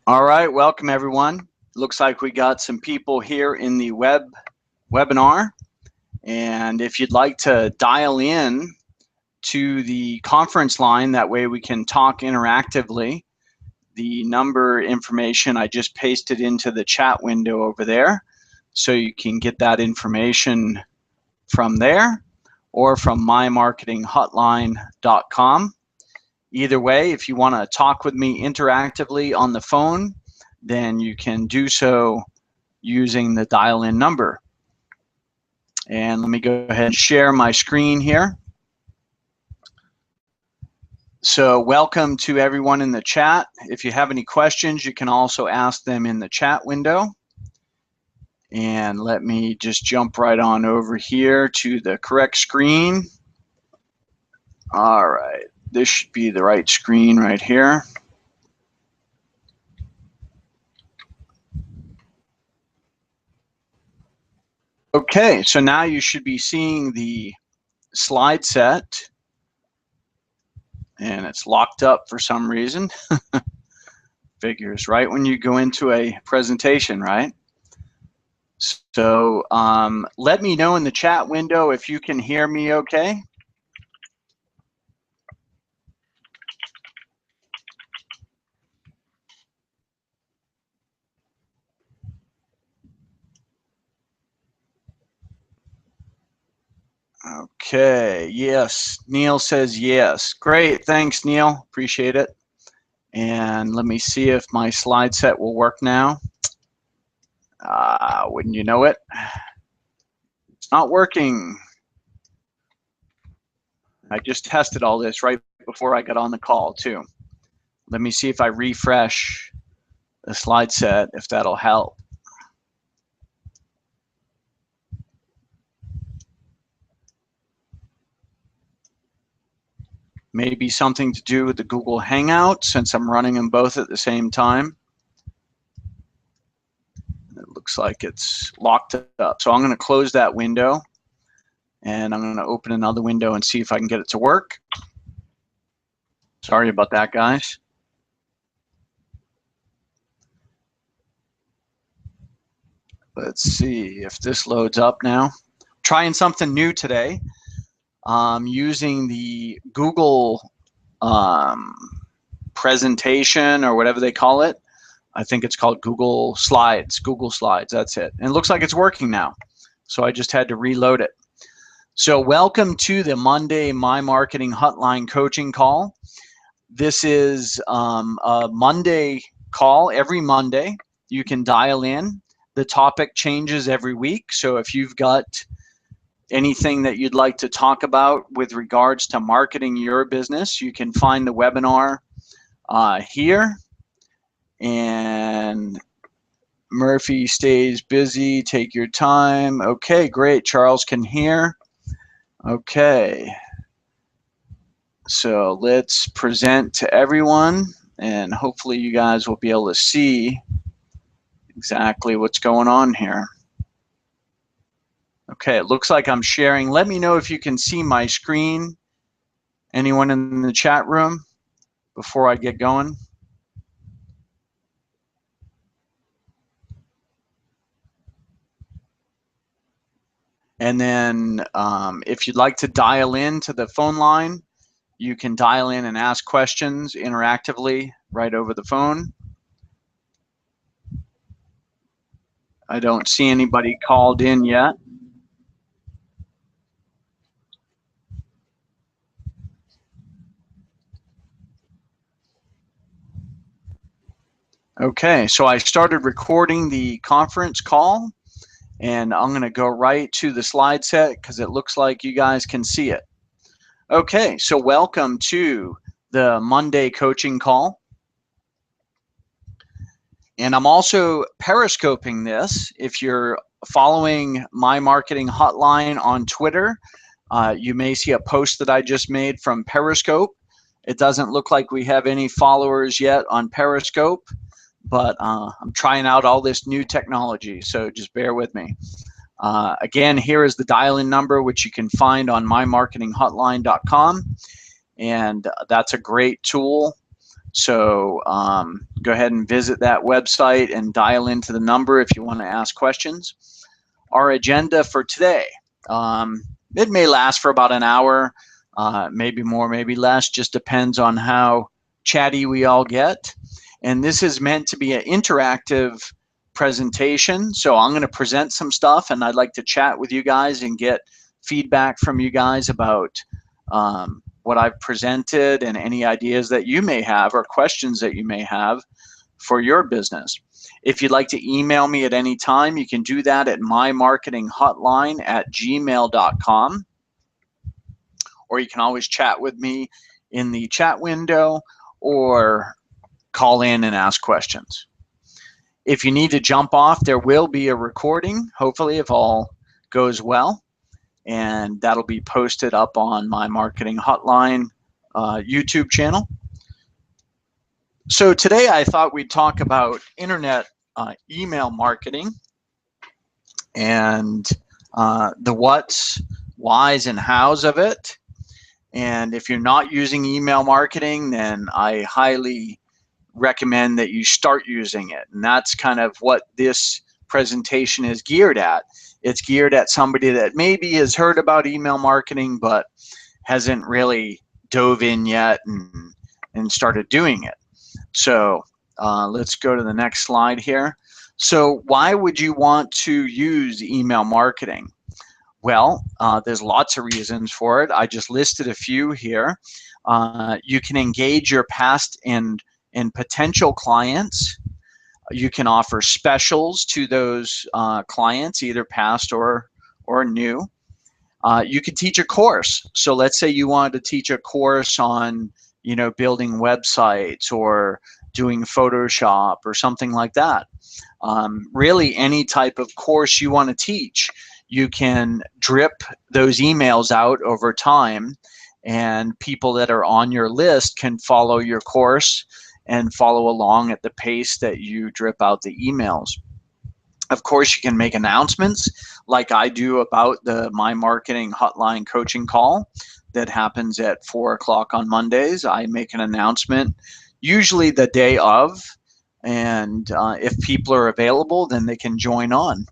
All right, welcome everyone. Looks like we got some people here in the webinar. And if you'd like to dial in to the conference line, that way we can talk interactively. The number information I just pasted into the chat window over there, so you can get that information from there or from mymarketinghotline.com. Either way, if you want to talk with me interactively on the phone, then you can do so using the dial-in number. And let me go ahead and share my screen here. So welcome to everyone in the chat. If you have any questions, you can also ask them in the chat window. And let me just jump right on over here to the correct screen. All right, this should be the right screen right here. Okay, so now you should be seeing the slide set. And it's locked up for some reason. Figures, right? When you go into a presentation, right? So let me know in the chat window if you can hear me okay. Okay, yes, Neil says yes. Great, thanks Neil, appreciate it. And let me see if my slide set will work now. Wouldn't you know it? It's not working. I just tested all this right before I got on the call too. Let me see if I refresh the slide set, if that'll help. Maybe something to do with the Google Hangout, since I'm running them both at the same time. It looks like it's locked up. So I'm going to close that window, and I'm going to open another window and see if I can get it to work. Sorry about that, guys. Let's see if this loads up now. Trying something new today. Using the Google presentation or whatever they call it. I think it's called Google Slides. Google Slides, that's it. And it looks like it's working now. So I just had to reload it. So welcome to the Monday My Marketing Hotline coaching call. This is a Monday call. Every Monday you can dial in. The topic changes every week. So if you've got anything that you'd like to talk about with regards to marketing your business, you can find the webinar here. And Murphy stays busy, take your time. Okay, great, Charles can hear. Okay, so let's present to everyone, and hopefully you guys will be able to see exactly what's going on here. Okay, it looks like I'm sharing. Let me know if you can see my screen. Anyone in the chat room before I get going? And then if you'd like to dial in to the phone line, you can dial in and ask questions interactively right over the phone. I don't see anybody called in yet. Okay, so I started recording the conference call, and I'm going to go right to the slide set because it looks like you guys can see it. Okay, so welcome to the Monday coaching call. And I'm also periscoping this. If you're following My Marketing Hotline on Twitter, you may see a post that I just made from Periscope. It doesn't look like we have any followers yet on Periscope, but I'm trying out all this new technology, so just bear with me. Again, here is the dial-in number, which you can find on mymarketinghotline.com, and that's a great tool. So go ahead and visit that website and dial into the number if you want to ask questions. Our agenda for today, it may last for about an hour, maybe more, maybe less, just depends on how chatty we all get. And this is meant to be an interactive presentation. So I'm going to present some stuff, and I'd like to chat with you guys and get feedback from you guys about what I've presented and any ideas that you may have or questions that you may have for your business. If you'd like to email me at any time, you can do that at mymarketinghotline@gmail.com, or you can always chat with me in the chat window or call in and ask questions. If you need to jump off, there will be a recording, hopefully, if all goes well, and that'll be posted up on my Marketing Hotline YouTube channel. So today I thought we'd talk about internet email marketing and the what's, whys, and how's of it. And if you're not using email marketing, then I highly recommend that you start using it. And that's kind of what this presentation is geared at. It's geared at somebody that maybe has heard about email marketing but hasn't really dove in yet and started doing it. So let's go to the next slide here. So why would you want to use email marketing? Well, there's lots of reasons for it. I just listed a few here. You can engage your past and potential clients. You can offer specials to those clients, either past or new. You could teach a course. So let's say you wanted to teach a course on, building websites or doing Photoshop or something like that. Really, any type of course you want to teach, you can drip those emails out over time, and people that are on your list can follow your course and follow along at the pace that you drip out the emails. Of course, you can make announcements like I do about the My Marketing Hotline coaching call that happens at 4 o'clock on Mondays. I make an announcement usually the day of, and if people are available, then they can join on.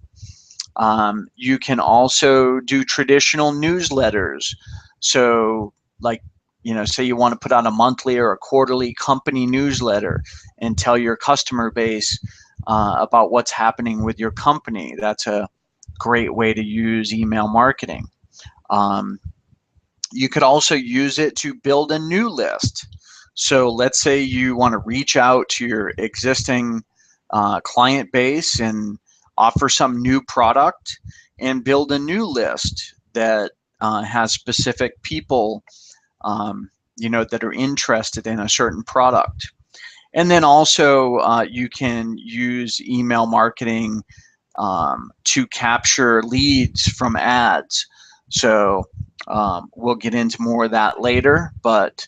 You can also do traditional newsletters. So like, say you want to put out a monthly or a quarterly company newsletter and tell your customer base about what's happening with your company. That's a great way to use email marketing. You could also use it to build a new list. So let's say you want to reach out to your existing client base and offer some new product and build a new list that has specific people that are interested in a certain product. And then also you can use email marketing to capture leads from ads. So we'll get into more of that later, but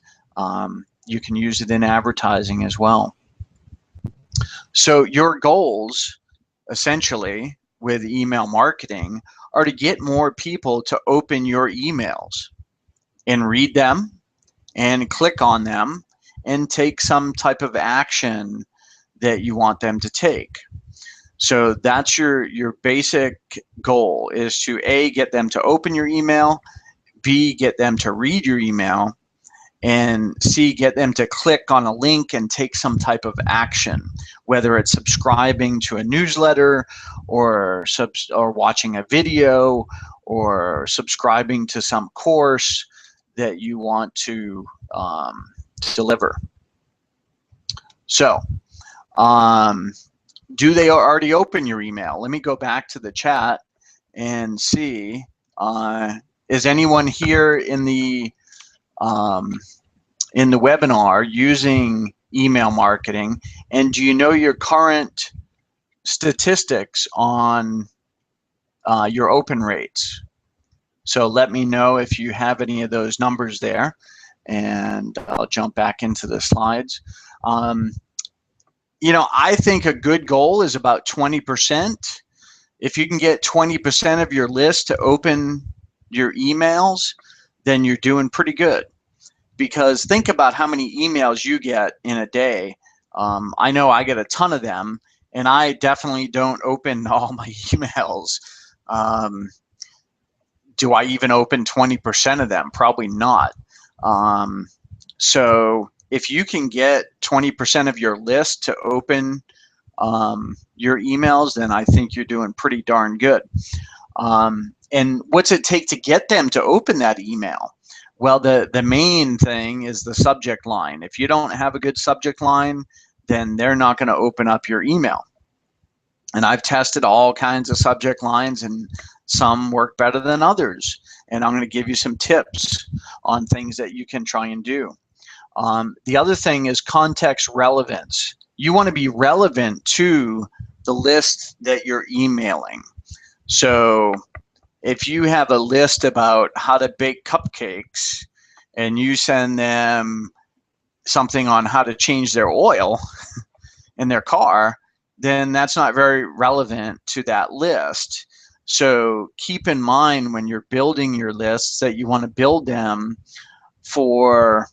you can use it in advertising as well. So your goals essentially with email marketing are to get more people to open your emails and read them and click on them and take some type of action that you want them to take. So that's your basic goal, is to A, get them to open your email, B, get them to read your email, and C, get them to click on a link and take some type of action, whether it's subscribing to a newsletter or watching a video or subscribing to some course that you want to deliver. So do they already open your email? Let me go back to the chat and see, is anyone here in the webinar using email marketing, and do you know your current statistics on your open rates? So let me know if you have any of those numbers there, and I'll jump back into the slides. I think a good goal is about 20%. If you can get 20% of your list to open your emails, then you're doing pretty good. because think about how many emails you get in a day. I know I get a ton of them, and I definitely don't open all my emails. Do I even open 20% of them? Probably not. So if you can get 20% of your list to open your emails, then I think you're doing pretty darn good. And what's it take to get them to open that email? Well, the main thing is the subject line. If you don't have a good subject line, then they're not going to open up your email. And I've tested all kinds of subject lines, and some work better than others. And I'm going to give you some tips on things that you can try and do. The other thing is context relevance. You want to be relevant to the list that you're emailing. So if you have a list about how to bake cupcakes and you send them something on how to change their oil in their car, then that's not very relevant to that list. So keep in mind when you're building your lists that you want to build them for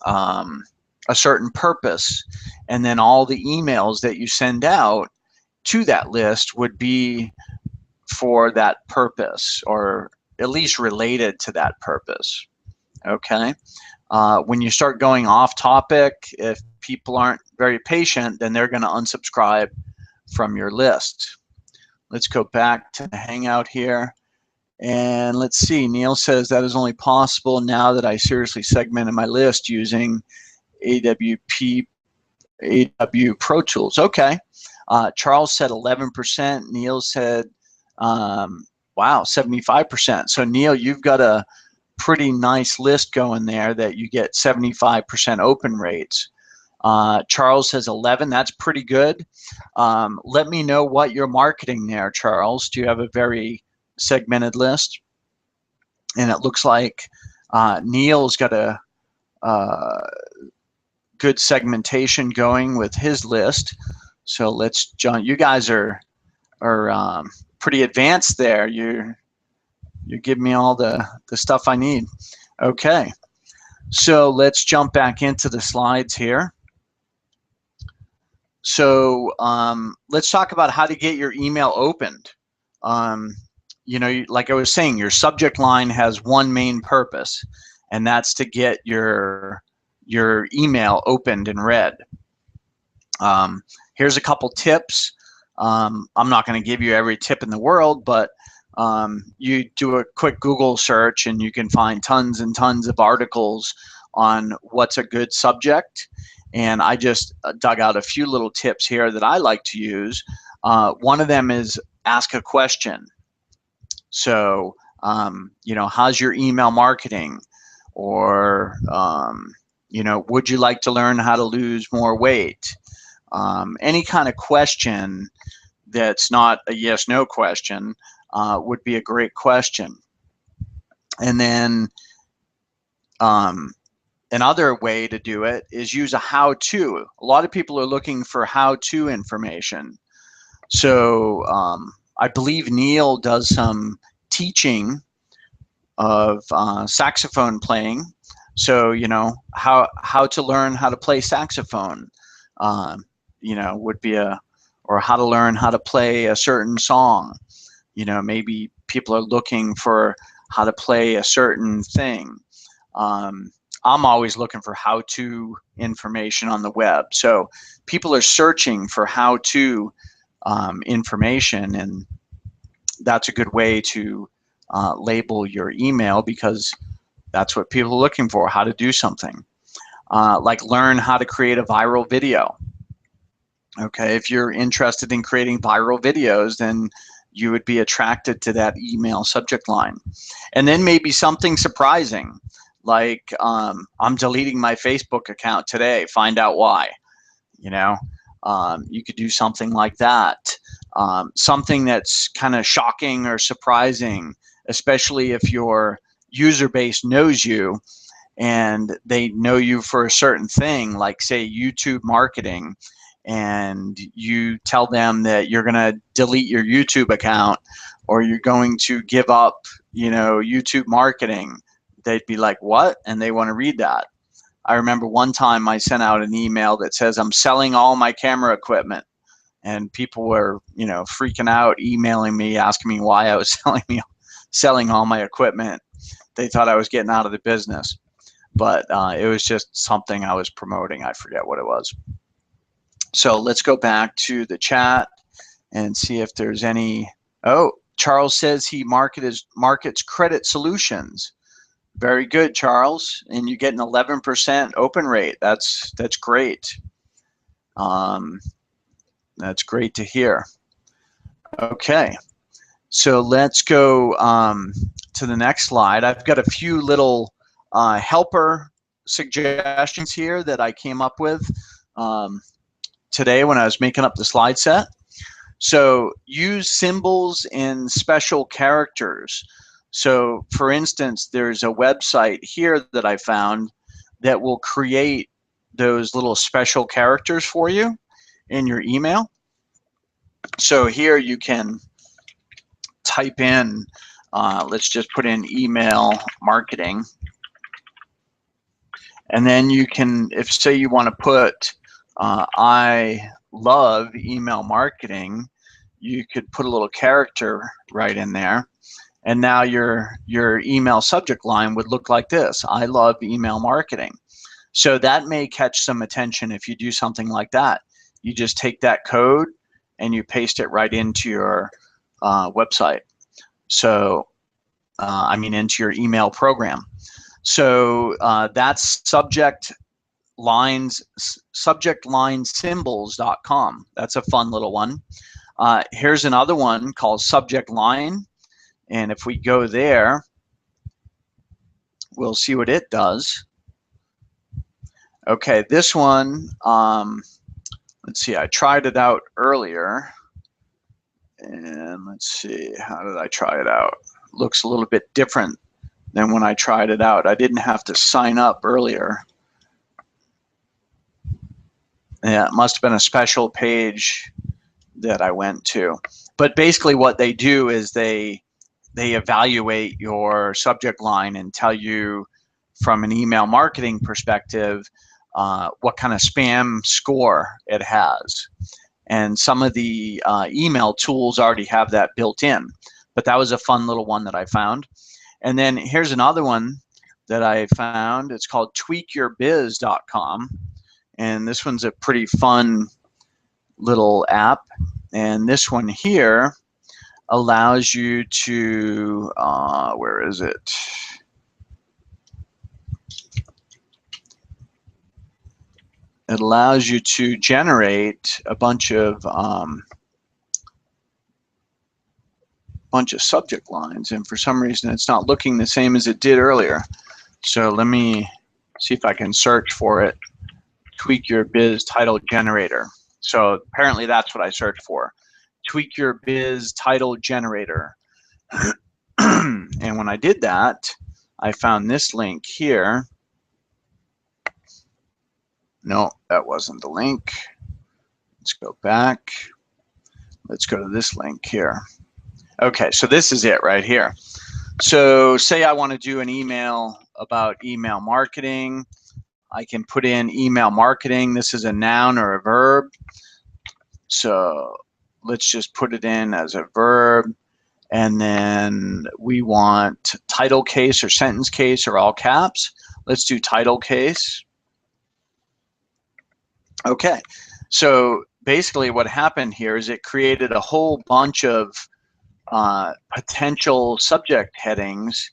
a certain purpose, and then all the emails that you send out to that list would be for that purpose, or at least related to that purpose. Okay. When you start going off topic, if people aren't very patient, then they're going to unsubscribe from your list. Let's go back to the Hangout here. And let's see, Neil says that is only possible now that I seriously segmented my list using AW Pro Tools. Okay. Charles said 11%. Neil said, wow, 75%. So Neil, you've got a pretty nice list going there that you get 75% open rates. Charles says 11. That's pretty good. Let me know what you're marketing there, Charles. Do you have a very segmented list? And it looks like Neil's got a good segmentation going with his list. So let's, John, you guys are pretty advanced there. You give me all the stuff I need. Okay, so let's jump back into the slides here. So let's talk about how to get your email opened. You know, like I was saying, your subject line has one main purpose, and that's to get your email opened and read. Here's a couple tips. I'm not going to give you every tip in the world, but you do a quick Google search and you can find tons and tons of articles on what's a good subject. And I just dug out a few little tips here that I like to use. One of them is ask a question. So, you know, how's your email marketing? Or, you know, would you like to learn how to lose more weight? Any kind of question that's not a yes/no question would be a great question. And then another way to do it is use a how-to. A lot of people are looking for how-to information. So I believe Neil does some teaching of saxophone playing. So, you know, how to learn how to play saxophone, you know, would be or how to learn how to play a certain song. You know, maybe people are looking for how to play a certain thing. I'm always looking for how-to information on the web. So people are searching for how-to information, and that's a good way to label your email, because that's what people are looking for, how to do something. Like learn how to create a viral video. Okay, if you're interested in creating viral videos, then you would be attracted to that email subject line. And then maybe something surprising, like I'm deleting my Facebook account today, find out why. You know, you could do something like that. Something that's kind of shocking or surprising, especially if your user base knows you and they know you for a certain thing, like say YouTube marketing, and you tell them that you're going to delete your YouTube account or you're going to give up, you know, YouTube marketing. they'd be like, what? And they want to read that. I remember one time I sent out an email that says, I'm selling all my camera equipment. And people were, freaking out, emailing me, asking me why I was selling all my equipment. They thought I was getting out of the business. But it was just something I was promoting. I forget what it was. So let's go back to the chat and see if there's any. Oh, Charles says he markets credit solutions. Very good, Charles. And you get an 11% open rate. That's great. That's great to hear. Okay, so let's go to the next slide. I've got a few little helper suggestions here that I came up with today when I was making up the slide set. So use symbols and special characters. So for instance, there's a website here that I found that will create those little special characters for you in your email. So here you can type in, let's just put in email marketing. And then you can, if say you want to put, I love email marketing, you could put a little character right in there. And now your email subject line would look like this: I love email marketing. So that may catch some attention if you do something like that. You just take that code and you paste it right into your website. So, into your email program. So that's subjectlinesymbols.com. That's a fun little one. Here's another one called subject line. And if we go there, we'll see what it does. Okay, this one, let's see, I tried it out earlier. And let's see, how did I try it out? Looks a little bit different than when I tried it out. I didn't have to sign up earlier. Yeah, it must have been a special page that I went to. But basically what they do is they evaluate your subject line and tell you from an email marketing perspective what kind of spam score it has. And some of the email tools already have that built in. But that was a fun little one that I found. And then here's another one that I found. It's called tweakyourbiz.com. And this one's a pretty fun little app. And this one here allows you to, where is it? It allows you to generate a bunch of subject lines, and for some reason it's not looking the same as it did earlier. So let me see if I can search for it. Tweak Your Biz title generator. So apparently that's what I searched for. Tweak Your Biz title generator. And when I did that, I found this link here. No, that wasn't the link. Let's go back. Let's go to this link here. Okay, so this is it right here. So say I want to do an email about email marketing. I can put in email marketing. This is a noun or a verb. So let's just put it in as a verb. And then we want title case or sentence case or all caps. Let's do title case. Okay, so basically what happened here is it created a whole bunch of potential subject headings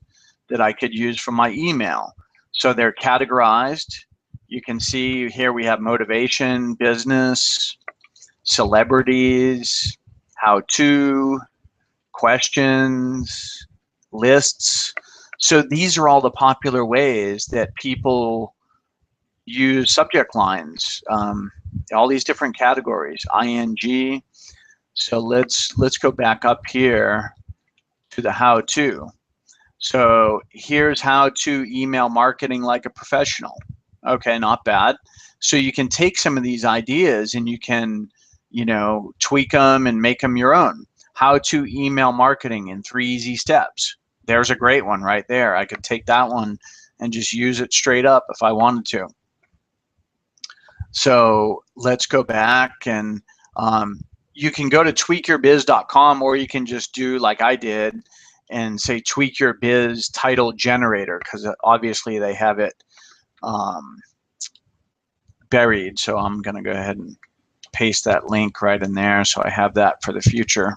that I could use for my email. So they're categorized. You can see here we have motivation, business, celebrities, how-to, questions, lists. So these are all the popular ways that people use subject lines, all these different categories, ing. So let's go back up here to the how-to. So here's how to email marketing like a professional. Okay, not bad. So you can take some of these ideas and you can, tweak them and make them your own. How to email marketing in 3 easy steps. There's a great one right there. I could take that one and just use it straight up if I wanted to. So let's go back, and you can go to tweakyourbiz.com, or you can just do like I did and say tweak your biz title generator, because obviously they have it buried. So I'm going to go ahead and paste that link right in there so I have that for the future.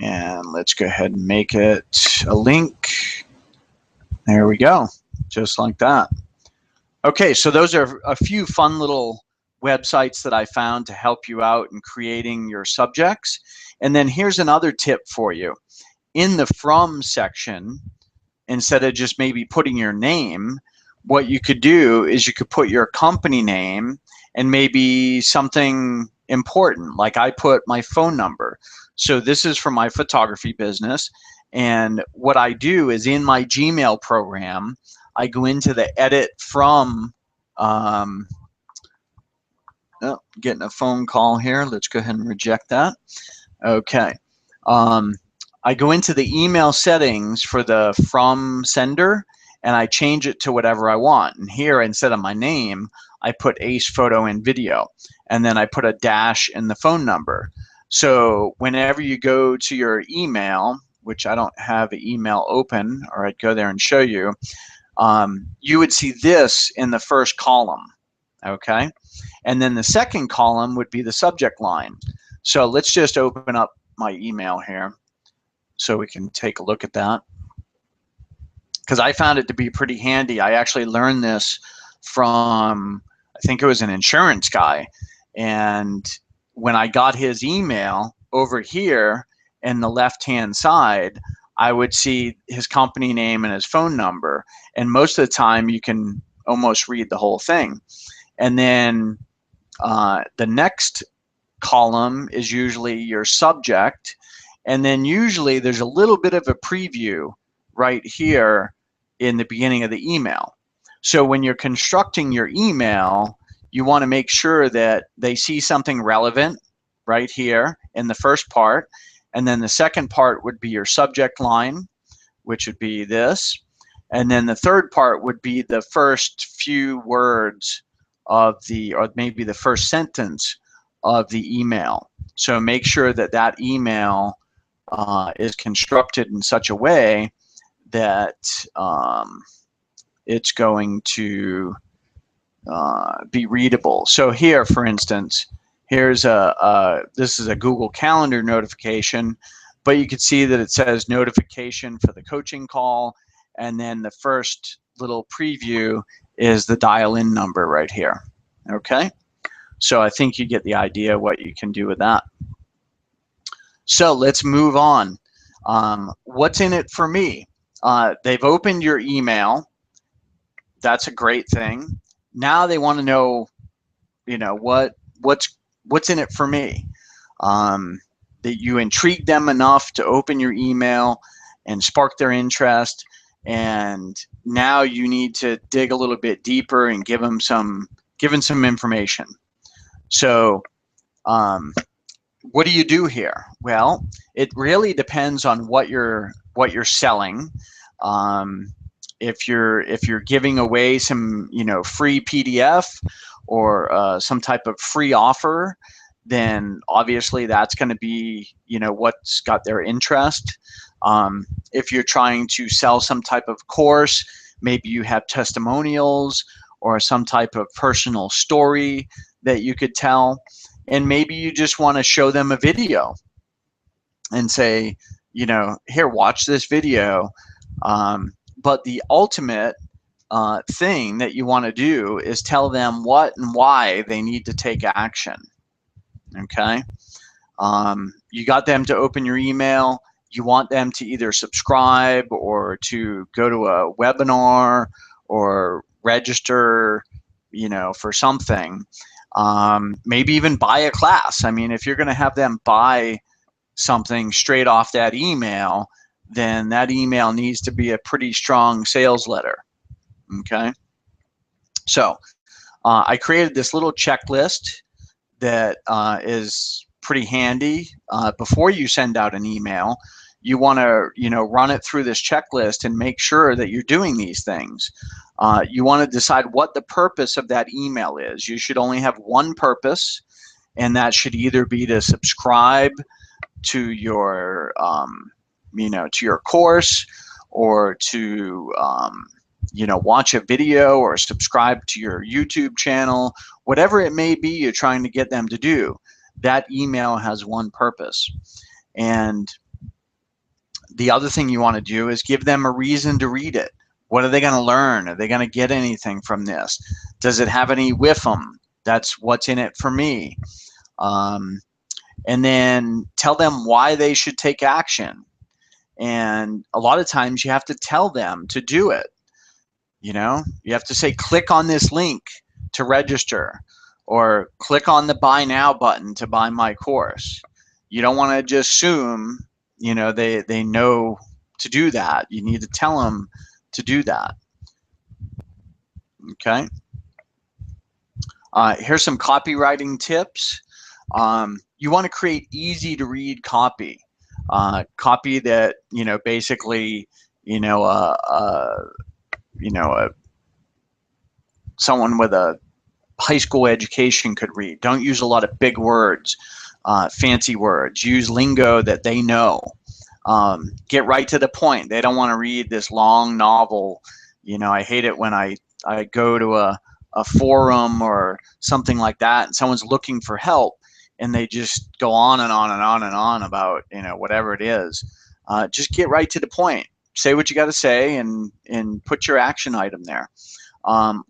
And let's go ahead and make it a link. There we go, just like that. Okay, so those are a few fun little websites that I found to help you out in creating your subjects. And then here's another tip for you. In the from section, instead of just maybe putting your name, what you could do is you could put your company name and maybe something important, like I put my phone number. So this is for my photography business. And what I do is in my Gmail program, I go into the edit from, getting a phone call here. Let's go ahead and reject that. Okay. I go into the email settings for the from sender, and I change it to whatever I want. And here, instead of my name, I put Ace Photo and Video, and then I put a dash in the phone number. So whenever you go to your email, which I don't have an email open, or I'd go there and show you, you would see this in the first column, okay? And then the second column would be the subject line. So let's just open up my email here so we can take a look at that, because I found it to be pretty handy. I actually learned this from, I think it was an insurance guy, and when I got his email over here in the left-hand side, I would see his company name and his phone number, and most of the time you can almost read the whole thing. And then the next column is usually your subject, and then usually there's a little bit of a preview right here in the beginning of the email. So when you're constructing your email, you want to make sure that they see something relevant right here in the first part, and then the second part would be your subject line, which would be this, and then the third part would be the first few words of the, or maybe the first sentence of the email. So make sure that that email is constructed in such a way that it's going to be readable. So here, for instance, here's this is a Google Calendar notification, but you can see that it says notification for the coaching call, and then the first little preview is the dial-in number right here. Okay, so I think you get the idea what you can do with that. So let's move on. What's in it for me? They've opened your email. That's a great thing. Now they want to know, you know, what's in it for me. That you intrigue them enough to open your email and spark their interest, and now you need to dig a little bit deeper and give them some information. So what do you do here? Well, it really depends on what you're selling. If you're giving away some, you know, free PDF or some type of free offer, then obviously that's going to be, you know, what's got their interest. If you're trying to sell some type of course, maybe you have testimonials or some type of personal story that you could tell, and maybe you just want to show them a video and say, you know, here, watch this video. But the ultimate thing that you want to do is tell them what and why they need to take action. Okay, you got them to open your email. You want them to either subscribe or to go to a webinar or register, you know, for something. Maybe even buy a class. I mean, if you're going to have them buy something straight off that email, then that email needs to be a pretty strong sales letter. Okay, so I created this little checklist that is pretty handy. Before you send out an email, you want to, run it through this checklist and make sure that you're doing these things. You want to decide what the purpose of that email is. You should only have one purpose, and that should either be to subscribe to your, to your course, or to, watch a video, or subscribe to your YouTube channel. Whatever it may be you're trying to get them to do, that email has one purpose. And the other thing you want to do is give them a reason to read it. What are they going to learn? Are they going to get anything from this? Does it have any with them? That's what's in it for me. And then tell them why they should take action. And a lot of times you have to tell them to do it. You have to say, click on this link to register, or click on the buy now button to buy my course. You don't want to just assume, they know to do that. You need to tell them to do that. Okay. Here's some copywriting tips. You want to create easy to read copy. Copy that, basically, someone with a high school education could read. Don't use a lot of big words, fancy words. Use lingo that they know. Get right to the point. They don't want to read this long novel. I hate it when I go to a forum or something like that, and someone's looking for help, and they just go on and on and on and on about, whatever it is. Just get right to the point. Say what you got to say, and put your action item there.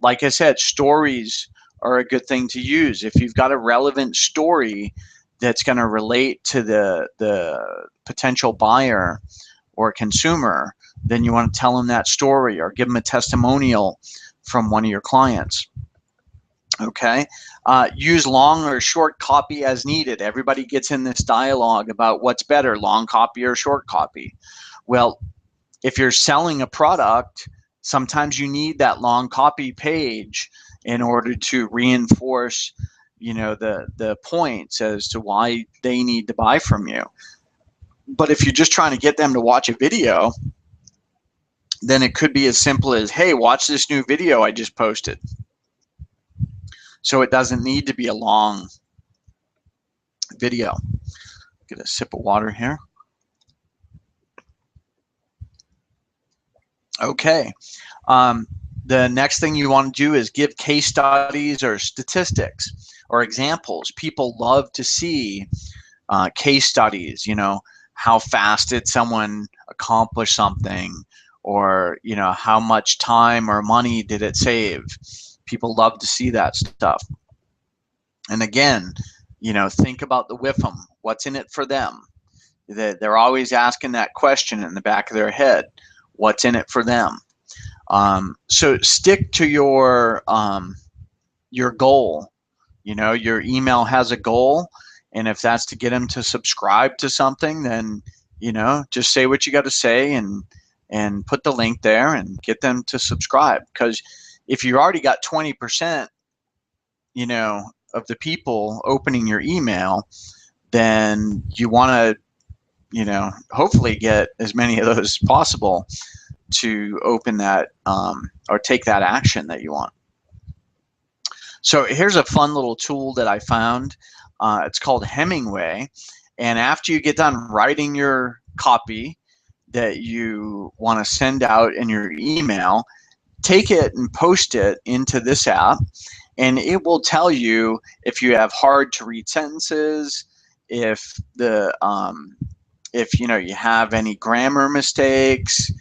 Like I said, stories are a good thing to use. If you've got a relevant story that's going to relate to the potential buyer or consumer, then you want to tell them that story, or give them a testimonial from one of your clients. Okay. Use long or short copy as needed. Everybody gets in this dialogue about what's better, long copy or short copy. Well, if you're selling a product, sometimes you need that long copy page in order to reinforce, the points as to why they need to buy from you. But if you're just trying to get them to watch a video, then it could be as simple as, hey, watch this new video I just posted. So it doesn't need to be a long video. Get a sip of water here. Okay. The next thing you want to do is give case studies or statistics or examples. People love to see case studies, how fast did someone accomplish something, or, how much time or money did it save. People love to see that stuff. And again, think about the with them. What's in it for them? They're always asking that question in the back of their head. What's in it for them? So stick to your goal. Your email has a goal, and if that's to get them to subscribe to something, then just say what you got to say and put the link there and get them to subscribe. Because if you already got 20%, of the people opening your email, then you want to, hopefully get as many of those as possible to open that or take that action that you want. So here's a fun little tool that I found. It's called Hemingway. And after you get done writing your copy that you want to send out in your email, take it and post it into this app, and it will tell you if you have hard to read sentences, if you have any grammar mistakes.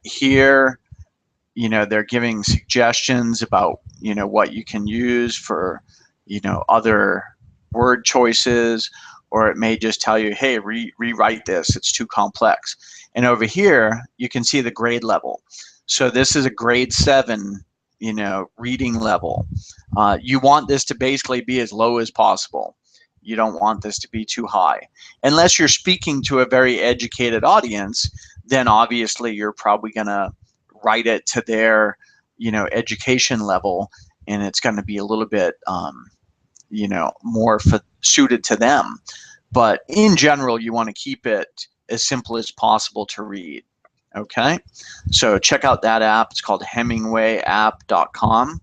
Here, they're giving suggestions about what you can use for other word choices, or it may just tell you, hey, rewrite this, it's too complex. And over here you can see the grade level. So this is a grade 7 reading level. You want this to basically be as low as possible. You don't want this to be too high. Unless you're speaking to a very educated audience, then obviously you're probably going to write it to their education level, and it's going to be a little bit more suited to them. But in general, you want to keep it as simple as possible to read. Okay, so check out that app. It's called HemingwayApp.com.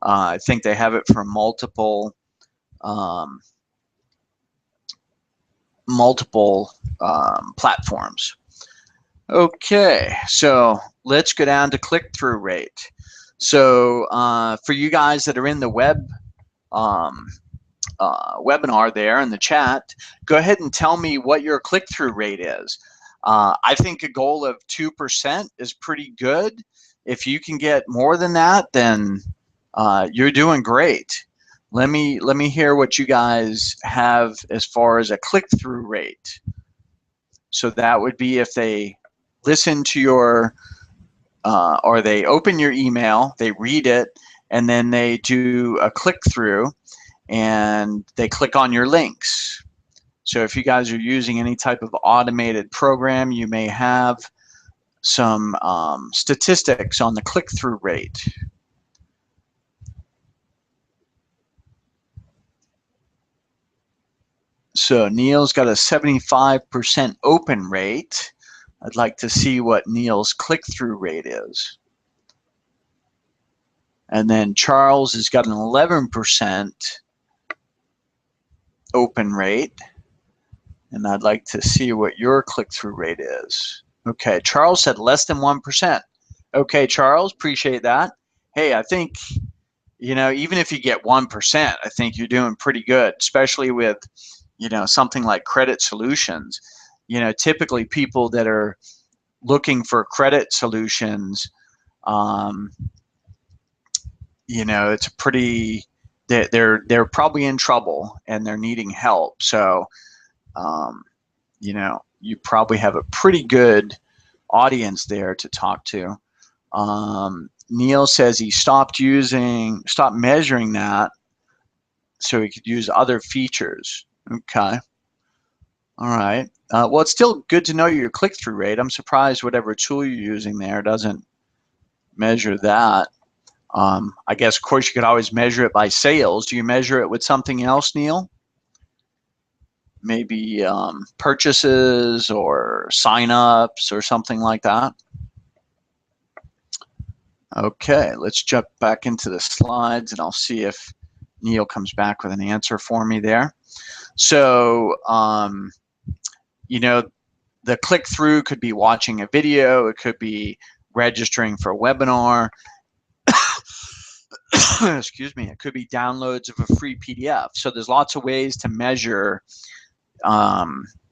I think they have it for multiple platforms. Okay, so let's go down to click-through rate. So for you guys that are in the webinar there in the chat, go ahead and tell me what your click-through rate is. I think a goal of 2% is pretty good. If you can get more than that, then you're doing great. Let me hear what you guys have as far as a click-through rate. So that would be if they listen to your, or they open your email, they read it, and then they do a click-through, and they click on your links. So if you guys are using any type of automated program, you may have some statistics on the click-through rate. So Neil's got a 75% open rate. I'd like to see what Neil's click-through rate is. And then Charles has got an 11% open rate. And I'd like to see what your click-through rate is. Okay, Charles said less than 1%. Okay, Charles, appreciate that. Hey, I think, you know, even if you get 1%, I think you're doing pretty good, especially with, you know, something like credit solutions. You know, typically people that are looking for credit solutions, you know, it's pretty, they're probably in trouble and they're needing help. So, you know, you probably have a pretty good audience there to talk to. Neil says he stopped measuring that so he could use other features. Okay. All right. Well, it's still good to know your click-through rate. I'm surprised whatever tool you're using there doesn't measure that. I guess, of course, you could always measure it by sales. Do you measure it with something else, Neil? Maybe purchases or sign-ups or something like that? Okay, let's jump back into the slides and I'll see if Neil comes back with an answer for me there. So, you know, the click-through could be watching a video, it could be registering for a webinar, excuse me, it could be downloads of a free PDF. So there's lots of ways to measure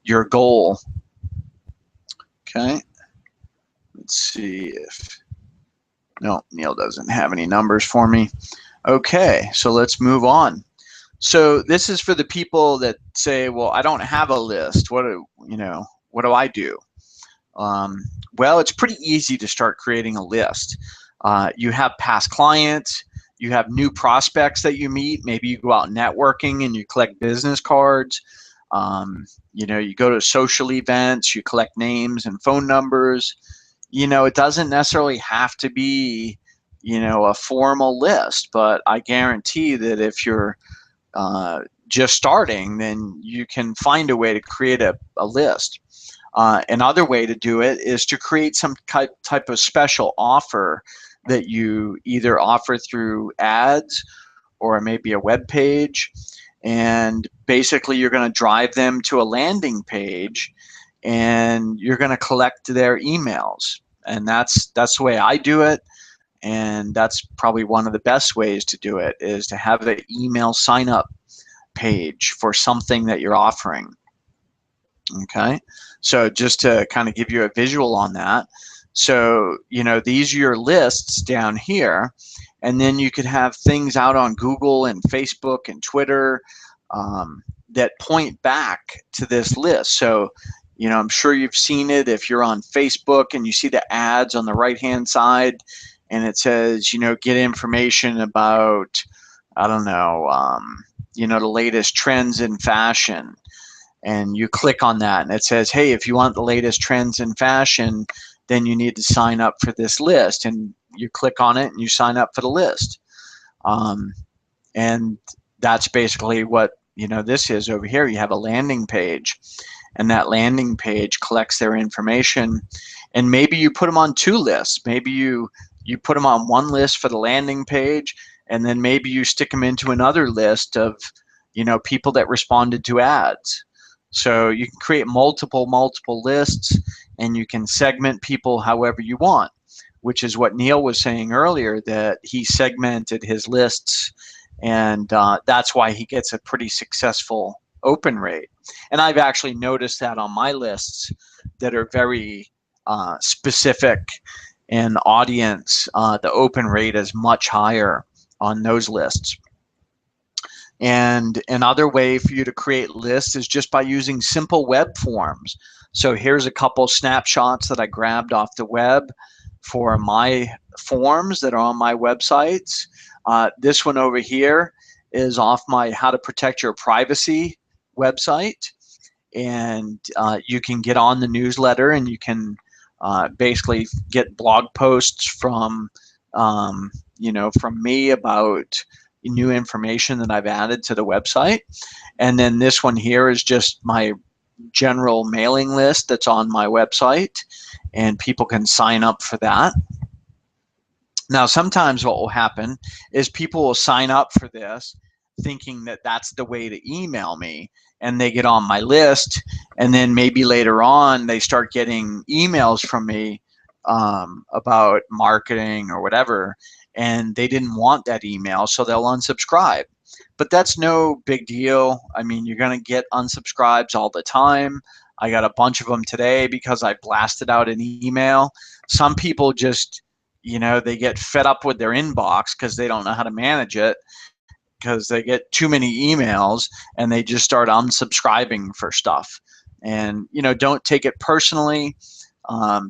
your goal. Okay, let's see if, no, Neil doesn't have any numbers for me. Okay, so let's move on. So this is for the people that say, well, I don't have a list. What do I do? Well, it's pretty easy to start creating a list. You have past clients, you have new prospects that you meet. Maybe you go out networking and you collect business cards. You know, you go to social events, you collect names and phone numbers. You know, it doesn't necessarily have to be, you know, a formal list, but I guarantee that if you're just starting, then you can find a way to create a list. Another way to do it is to create some type of special offer that you either offer through ads or maybe a web page, and basically you're going to drive them to a landing page and you're going to collect their emails. And that's the way I do it, and that's probably one of the best ways to do it, is to have an email sign up page for something that you're offering. Okay, so just to kind of give you a visual on that, so you know, these are your lists down here, and then you could have things out on Google and Facebook and Twitter that point back to this list. So you know, I'm sure you've seen it if you're on Facebook and you see the ads on the right hand side and it says, you know, get information about, I don't know, you know, the latest trends in fashion. And you click on that and it says, hey, if you want the latest trends in fashion, then you need to sign up for this list. And you click on it and you sign up for the list. And that's basically what, you know, this is over here. You have a landing page. and that landing page collects their information. And maybe you put them on 2 lists. Maybe you put them on one list for the landing page, and then maybe you stick them into another list of, people that responded to ads. So you can create multiple lists, and you can segment people however you want, which is what Neil was saying earlier, that he segmented his lists, and that's why he gets a pretty successful open rate. And I've actually noticed that on my lists that are very specific in audience, the open rate is much higher on those lists. And another way for you to create lists is just by using simple web forms. So here's a couple snapshots that I grabbed off the web for my forms that are on my websites. This one over here is off my How to Protect Your Privacy website. And you can get on the newsletter, and you can basically get blog posts from, from me about new information that I've added to the website. And then this one here is just my general mailing list that's on my website, and people can sign up for that. Now, sometimes what will happen is people will sign up for this thinking that that's the way to email me, and they get on my list, and then maybe later on they start getting emails from me about marketing or whatever, and they didn't want that email, so they'll unsubscribe. But that's no big deal. I mean, you're going to get unsubscribes all the time. I got a bunch of them today because I blasted out an email. Some people just, they get fed up with their inbox because they don't know how to manage it, because they get too many emails, and they just start unsubscribing for stuff. And, don't take it personally.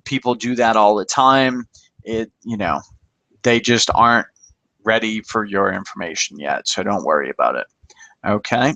People do that all the time. They just aren't ready for your information yet, so don't worry about it. Okay.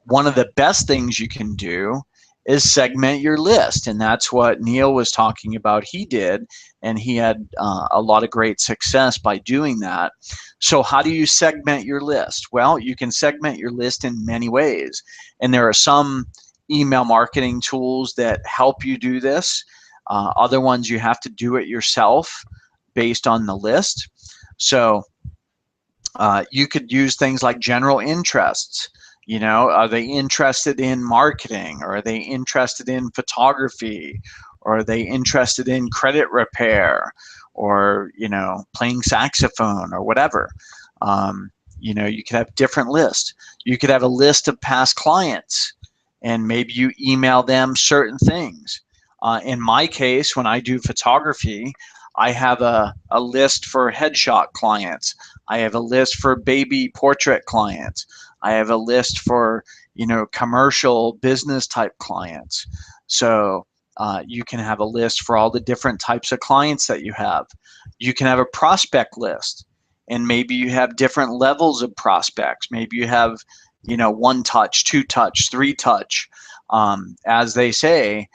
One of the best things you can do is segment your list, and that's what Neil was talking about. He did, and he had a lot of great success by doing that. So how do you segment your list? Well, you can segment your list in many ways, and there are some email marketing tools that help you do this. Other ones you have to do it yourself based on the list. So you could use things like general interests. Are they interested in marketing, or are they interested in photography, or are they interested in credit repair, or playing saxophone, or whatever. You could have different lists. You could have a list of past clients, and maybe you email them certain things. In my case, when I do photography, I have a list for headshot clients. I have a list for baby portrait clients. I have a list for, commercial business type clients. So you can have a list for all the different types of clients that you have. You can have a prospect list, and maybe you have different levels of prospects. Maybe you have, 1 touch, 2 touch, 3 touch. As they say,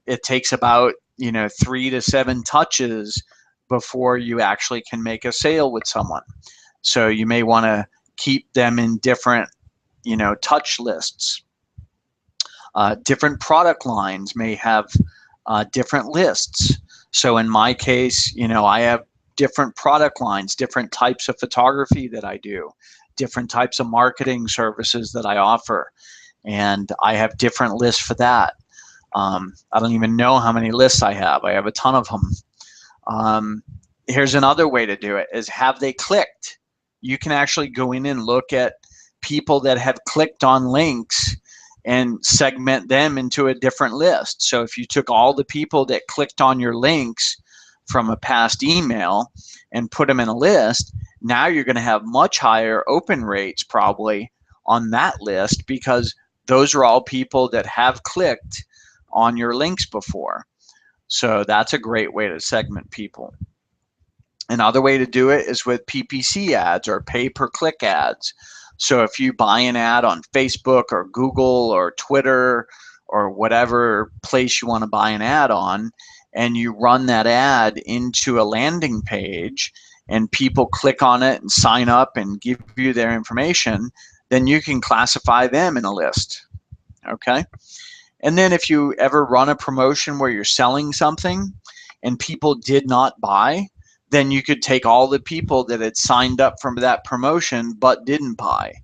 it takes about 3 to 7 touches before you actually can make a sale with someone. So you may want to keep them in different, touch lists. Different product lines may have different lists. So in my case, I have different product lines, different types of photography that I do, different types of marketing services that I offer, and I have different lists for that. I don't even know how many lists I have. I have a ton of them. Here's another way to do it, is have they clicked? You can actually go in and look at people that have clicked on links and segment them into a different list. So if you took all the people that clicked on your links from a past email and put them in a list, now you're going to have much higher open rates probably on that list, because those are all people that have clicked on your links before. So that's a great way to segment people. Another way to do it is with PPC ads, or pay-per-click ads. So if you buy an ad on Facebook or Google or Twitter or whatever place you want to buy an ad on, and you run that ad into a landing page and people click on it and sign up and give you their information, then you can classify them in a list. Okay? And then if you ever run a promotion where you're selling something and people did not buy, then you could take all the people that had signed up for that promotion but didn't buy.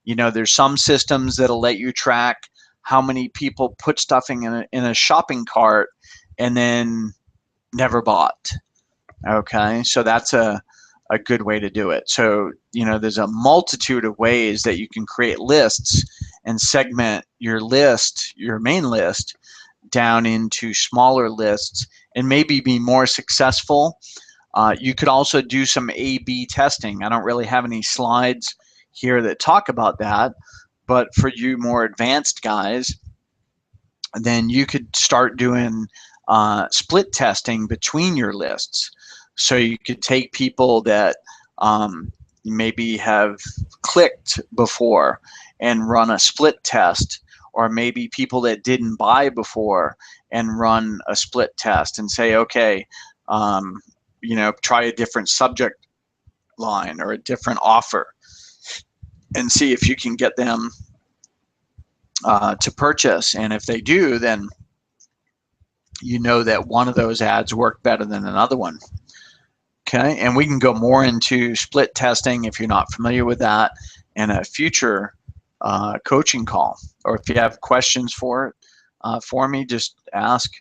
There's some systems that'll let you track how many people put stuff in a shopping cart and then never bought. Okay, so that's a good way to do it. So, there's a multitude of ways that you can create lists and segment your list, your main list, down into smaller lists and maybe be more successful. You could also do some A/B testing. I don't really have any slides here that talk about that, but for you more advanced guys, then you could start doing split testing between your lists. So you could take people that maybe have clicked before and run a split test, or maybe people that didn't buy before and run a split test and say, okay, try a different subject line or a different offer and see if you can get them to purchase. And if they do, then you know that one of those ads worked better than another one. Okay, and we can go more into split testing if you're not familiar with that in a future coaching call. Or if you have questions for me, just ask.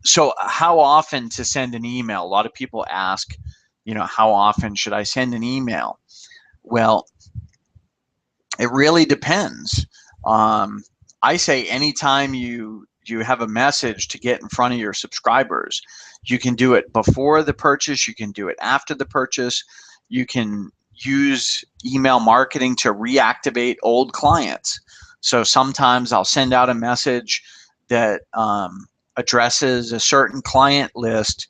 So how often to send an email? A lot of people ask, how often should I send an email? Well, it really depends. I say anytime you have a message to get in front of your subscribers. You can do it before the purchase. You can do it after the purchase. You can use email marketing to reactivate old clients. So sometimes I'll send out a message that addresses a certain client list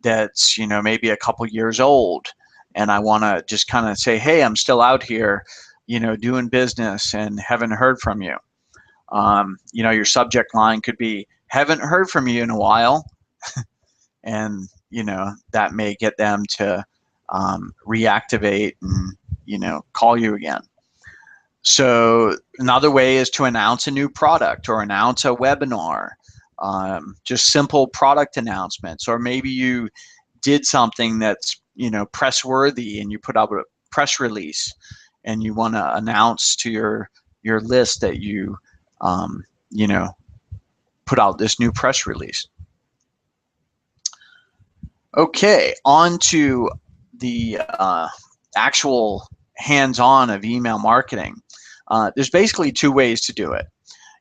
that's, maybe a couple years old. And I want to just kind of say, hey, I'm still out here, doing business and haven't heard from you. Your subject line could be, haven't heard from you in a while. And, that may get them to reactivate and, call you again. So another way is to announce a new product or announce a webinar, just simple product announcements. Or maybe you did something that's, press worthy and you put out a press release and you want to announce to your list that you, put out this new press release. Okay, on to the actual hands-on of email marketing. There's basically two ways to do it.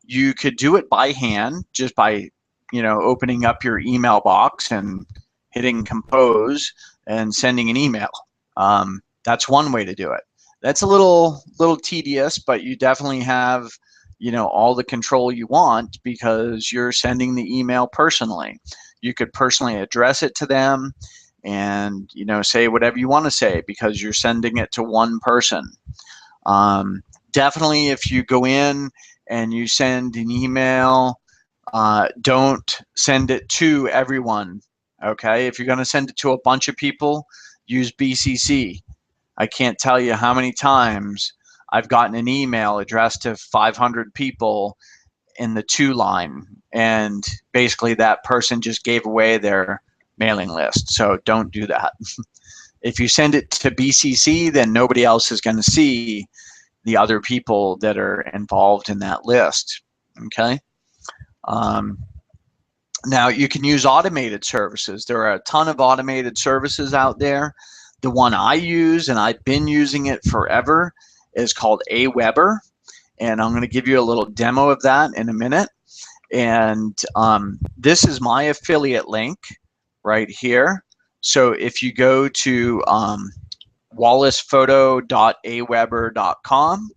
You could do it by hand, just by, opening up your email box and hitting compose and sending an email. That's one way to do it. That's a little tedious, but you definitely have, all the control you want because you're sending the email personally. You could personally address it to them and, say whatever you want to say because you're sending it to one person. Definitely if you go in and you send an email, don't send it to everyone, okay? If you're going to send it to a bunch of people, use BCC. I can't tell you how many times I've gotten an email addressed to 500 people in the to line, and basically that person just gave away their mailing list. So don't do that. If you send it to BCC, then nobody else is going to see the other people that are involved in that list. Okay. Now you can use automated services. There are a ton of automated services out there. The one I use, and I've been using it forever, is called Aweber. And I'm going to give you a little demo of that in a minute. And this is my affiliate link right here. So if you go to wallacephoto.aweber.com,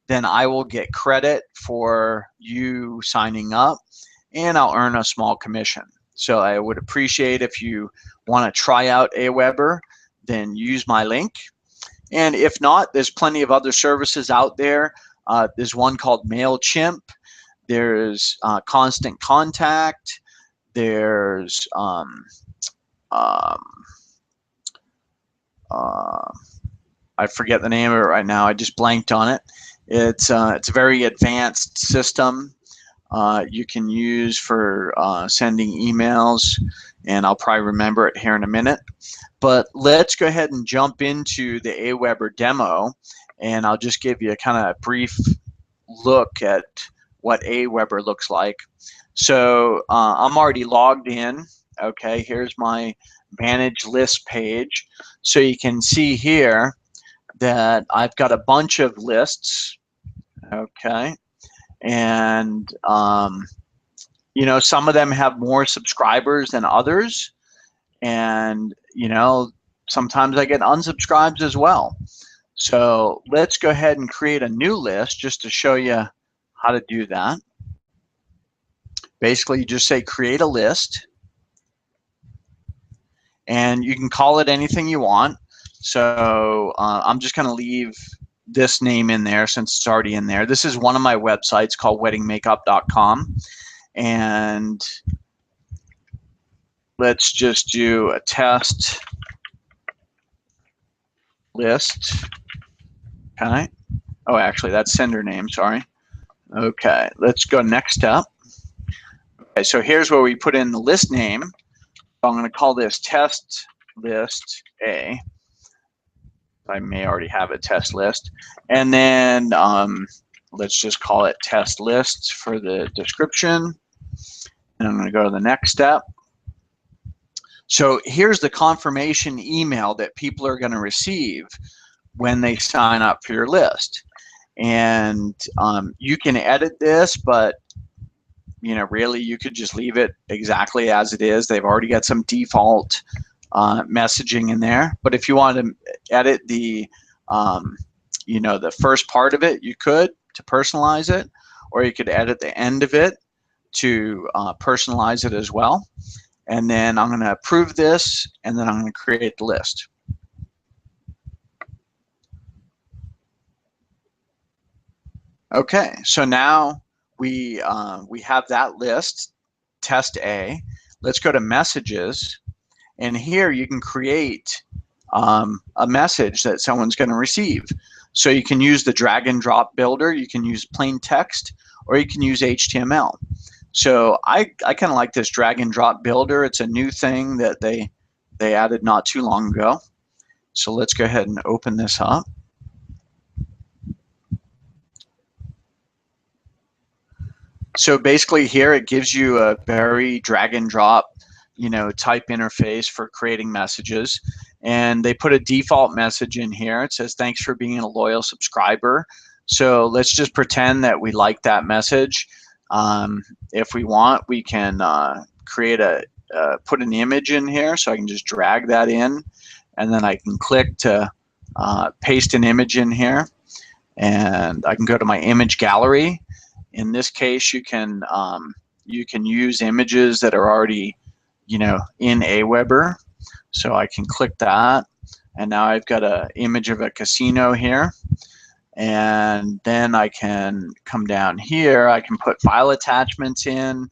then I will get credit for you signing up, and I'll earn a small commission. So I would appreciate if you want to try out Aweber, then use my link. And if not, there's plenty of other services out there. There's one called MailChimp. There's Constant Contact. There's I forget the name of it right now. I just blanked on it. It's a very advanced system you can use for sending emails, and I'll probably remember it here in a minute. But let's go ahead and jump into the Aweber demo, and I'll just give you a kind of brief look at what Aweber looks like. So I'm already logged in. Okay, here's my Manage List page. So you can see here that I've got a bunch of lists. Okay, and you know, some of them have more subscribers than others, and you know, sometimes I get unsubscribes as well. So let's go ahead and create a new list just to show you how to do that. Basically, you just say create a list, and you can call it anything you want. So I'm just going to leave this name in there since it's already in there. This is one of my websites called weddingmakeup.com, and let's just do a test list. Okay. Oh, actually, that's sender name. Sorry. Okay, let's go next step. Okay, so here's where we put in the list name. So I'm going to call this test list A. I may already have a test list. And then let's just call it test list for the description. And I'm going to go to the next step. So here's the confirmation email that people are going to receive when they sign up for your list. And you can edit this, but you know, really you could just leave it exactly as it is. They've already got some default messaging in there. But if you want to edit the, you know, the first part of it, you could to personalize it, or you could edit the end of it to personalize it as well. And then I'm going to approve this, and then I'm going to create the list. Okay, so now we have that list, test A. Let's go to messages, and here you can create a message that someone's going to receive. So you can use the drag and drop builder, you can use plain text, or you can use HTML. So I kind of like this drag and drop builder. It's a new thing that they added not too long ago. So let's go ahead and open this up. So basically here it gives you a very drag and drop, you know, type interface for creating messages. And they put a default message in here. It says, thanks for being a loyal subscriber. So let's just pretend that we like that message. If we want, we can create put an image in here. So I can just drag that in, and then I can click to paste an image in here. And I can go to my image gallery. In this case, you can use images that are already, you know, in Aweber. So I can click that, and now I've got an image of a casino here. And then I can come down here. I can put file attachments in,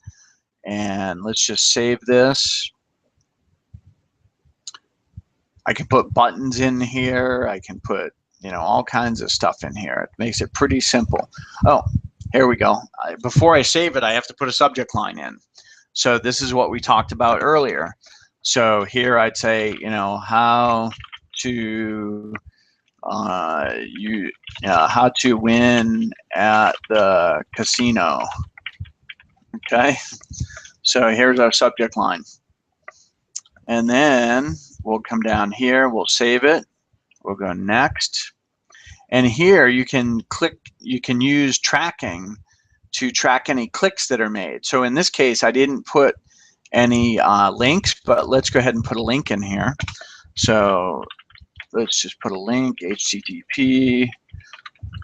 and let's just save this. I can put buttons in here. I can put, you know, all kinds of stuff in here. It makes it pretty simple. Oh, here we go. Before I save it, I have to put a subject line in. So this is what we talked about earlier. So here I'd say, you know, how to how to win at the casino. Okay, so here's our subject line. And then we'll come down here, we'll save it, we'll go next. And here you can click, you can use tracking to track any clicks that are made. So in this case, I didn't put any links, but let's go ahead and put a link in here. So let's just put a link, HTTP,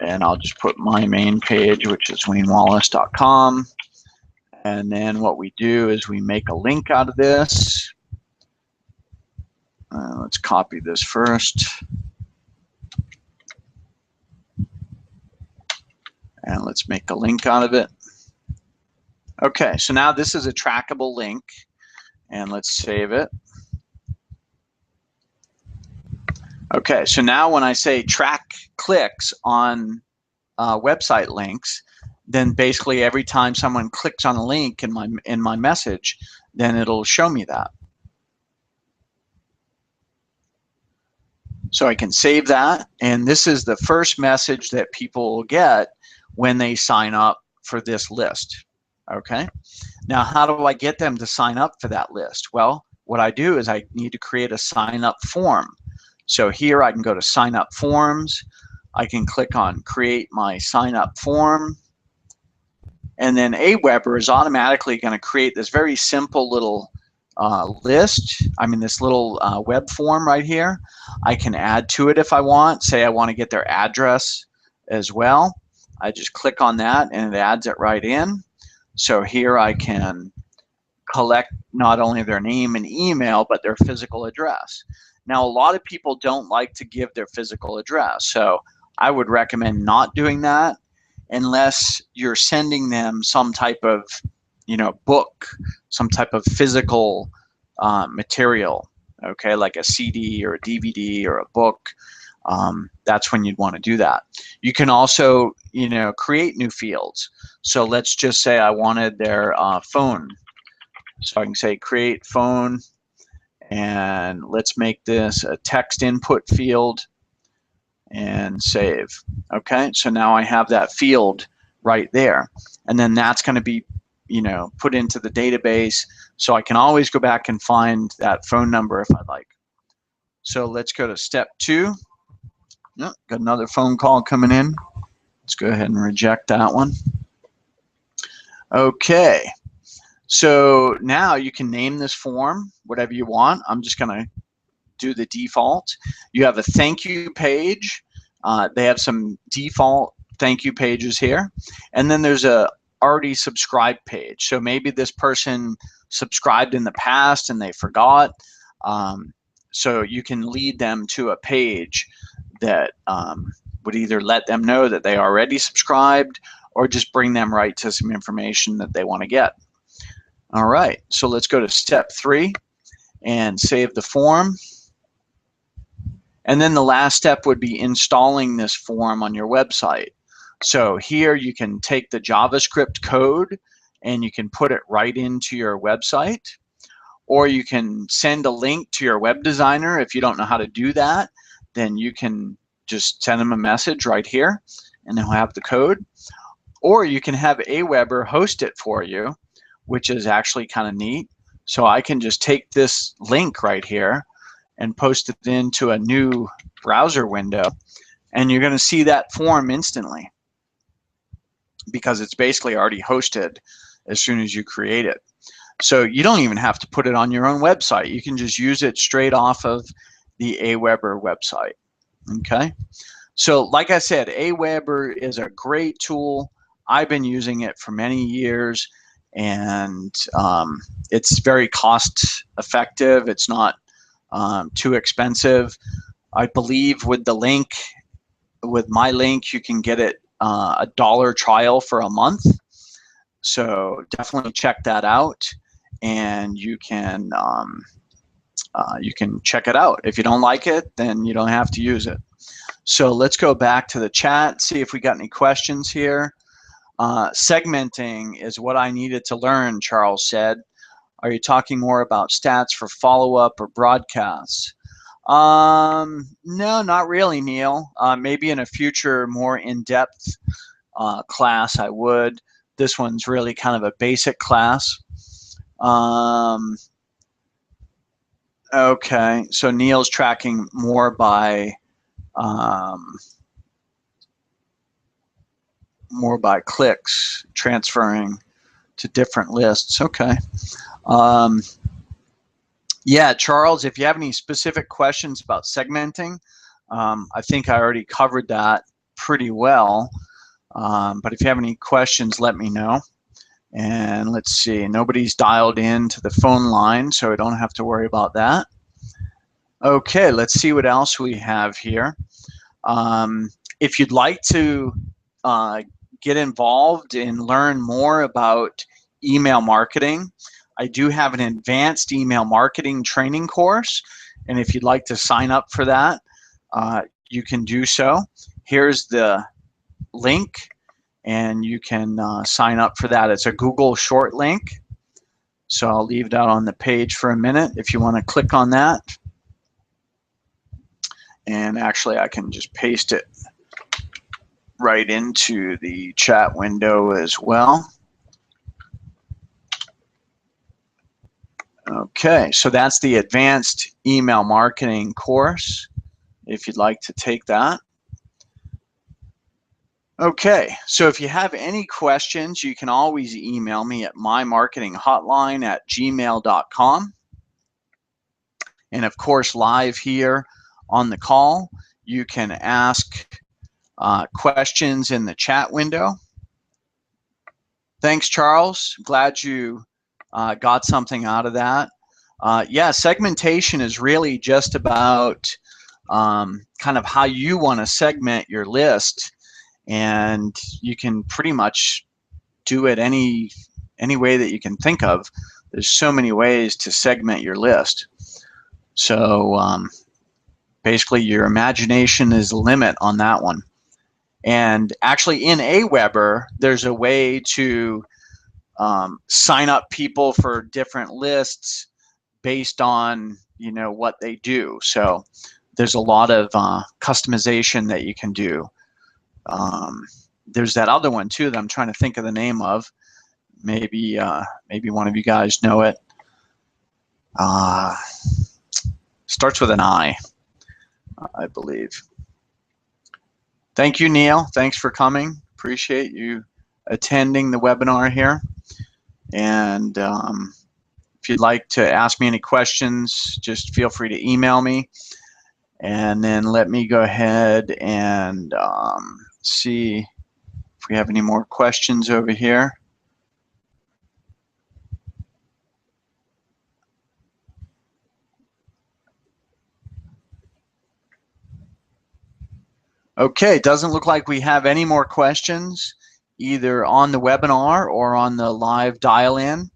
and I'll just put my main page, which is waynewallace.com. And then what we do is we make a link out of this. Let's copy this first. And let's make a link out of it. Okay, so now this is a trackable link, and let's save it. Okay, so now when I say track clicks on website links, then basically every time someone clicks on a link in my message, then it'll show me that. So I can save that, and this is the first message that people will get when they sign up for this list. Okay, now how do I get them to sign up for that list? Well, what I do is I need to create a sign up form. So here I can go to sign up forms. I can click on create my sign up form, and then Aweber is automatically going to create this very simple little this little web form right here. I can add to it if I want. Say I want to get their address as well. I just click on that and it adds it right in. So here I can collect not only their name and email, but their physical address. Now, a lot of people don't like to give their physical address, so I would recommend not doing that unless you're sending them some type of, book, some type of physical material, okay, like a CD or a DVD or a book. That's when you'd want to do that. You can also, create new fields. So let's just say I wanted their phone. So I can say create phone, and let's make this a text input field and save. Okay, so now I have that field right there, and then that's going to be put into the database, so I can always go back and find that phone number if I like. So let's go to step 2. Got another phone call coming in. Let's go ahead and reject that one. Okay, so now you can name this form whatever you want. I'm just going to do the default. You have a thank you page. They have some default thank you pages here, and then there's a already subscribed page. So maybe this person subscribed in the past and they forgot. So you can lead them to a page that would either let them know that they already subscribed or just bring them right to some information that they want to get. All right, so let's go to step 3 and save the form. And then the last step would be installing this form on your website. So here you can take the JavaScript code and you can put it right into your website, or you can send a link to your web designer. If you don't know how to do that, then you can just send them a message right here and they'll have the code. Or you can have Aweber host it for you, which is actually kind of neat. So I can just take this link right here and post it into a new browser window, and you're going to see that form instantly because it's basically already hosted as soon as you create it. So you don't even have to put it on your own website. You can just use it straight off of the Aweber website. Okay, so like I said, Aweber is a great tool. I've been using it for many years, and it's very cost effective. It's not too expensive. I believe with my link, you can get it a $1 trial for a month. So definitely check that out, and you can check it out. If you don't like it, then you don't have to use it. So let's go back to the chat, see if we got any questions here. Segmenting is what I needed to learn, Charles said. Are you talking more about stats for follow-up or broadcasts? No, not really, Neil. Maybe in a future more in-depth class I would. This one's really kind of a basic class. Okay, so Neil's tracking more by clicks, transferring to different lists. Okay. Yeah, Charles, if you have any specific questions about segmenting, I think I already covered that pretty well. But if you have any questions, let me know. And let's see, nobody's dialed in to the phone line, so I don't have to worry about that. Okay, let's see what else we have here. If you'd like to get involved and learn more about email marketing, I do have an advanced email marketing training course, and if you'd like to sign up for that, you can do so. Here's the link, and you can sign up for that. It's a Google short link. So I'll leave that on the page for a minute if you want to click on that. And actually, I can just paste it right into the chat window as well. Okay, so that's the Advanced Email Marketing course, if you'd like to take that. Okay, so if you have any questions, you can always email me at mymarketinghotline@gmail.com. And of course, live here on the call, you can ask questions in the chat window. Thanks, Charles. Glad you got something out of that. Yeah, segmentation is really just about kind of how you want to segment your list, and you can pretty much do it any way that you can think of. There's so many ways to segment your list. So basically, your imagination is the limit on that one. And actually, in Aweber, there's a way to sign up people for different lists based on what they do. So there's a lot of customization that you can do. There's that other one too that I'm trying to think of the name of. Maybe one of you guys know it. Starts with an I believe. Thank you, Neil. Thanks for coming. Appreciate you attending the webinar here. And if you'd like to ask me any questions, just feel free to email me. And then let me go ahead and see if we have any more questions over here. Okay, it doesn't look like we have any more questions either on the webinar or on the live dial-in.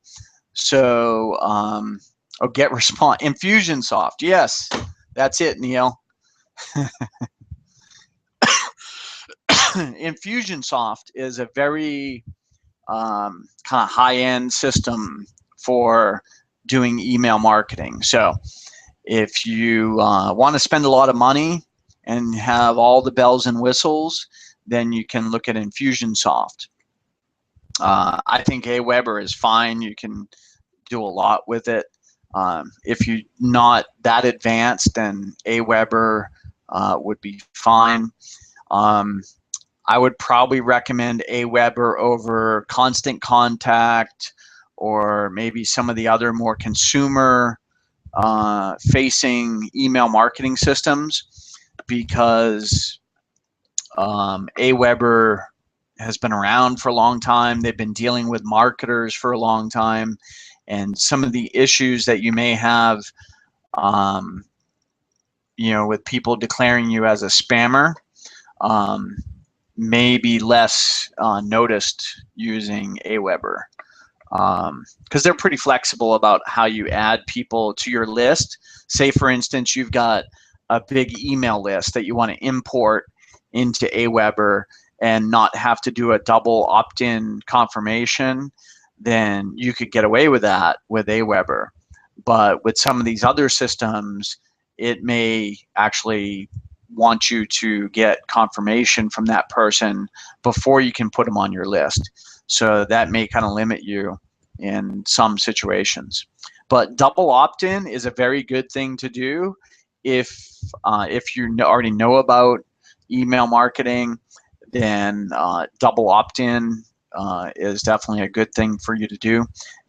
So, get response. Infusionsoft, yes, that's it, Neil. Infusionsoft is a very kind of high-end system for doing email marketing. So if you want to spend a lot of money and have all the bells and whistles, then you can look at Infusionsoft. I think Aweber is fine. You can do a lot with it. If you're not that advanced, then Aweber would be fine. I would probably recommend Aweber over Constant Contact or maybe some of the other more consumer facing email marketing systems, because Aweber has been around for a long time. They've been dealing with marketers for a long time, and some of the issues that you may have with people declaring you as a spammer may be less noticed using Aweber, because they're pretty flexible about how you add people to your list. Say, for instance, you've got a big email list that you want to import into Aweber and not have to do a double opt-in confirmation, then you could get away with that with Aweber. But with some of these other systems, it may actually want you to get confirmation from that person before you can put them on your list. So that may kind of limit you in some situations. But double opt-in is a very good thing to do if you already know about email marketing. Then double opt-in is definitely a good thing for you to do.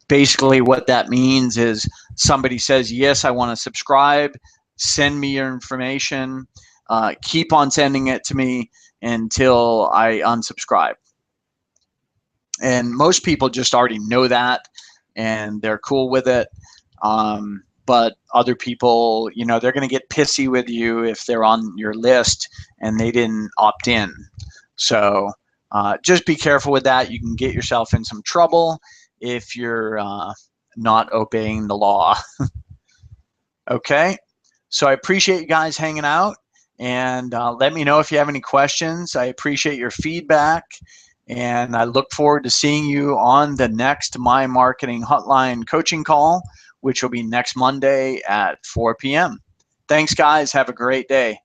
Basically, what that means is somebody says, yes, I want to subscribe, send me your information, keep on sending it to me until I unsubscribe. And most people just already know that, and they're cool with it. But other people, they're going to get pissy with you if they're on your list and they didn't opt in. So just be careful with that. You can get yourself in some trouble if you're not obeying the law. Okay, so I appreciate you guys hanging out, and let me know if you have any questions. I appreciate your feedback, and I look forward to seeing you on the next My Marketing Hotline coaching call, which will be next Monday at 4 p.m. Thanks, guys. Have a great day.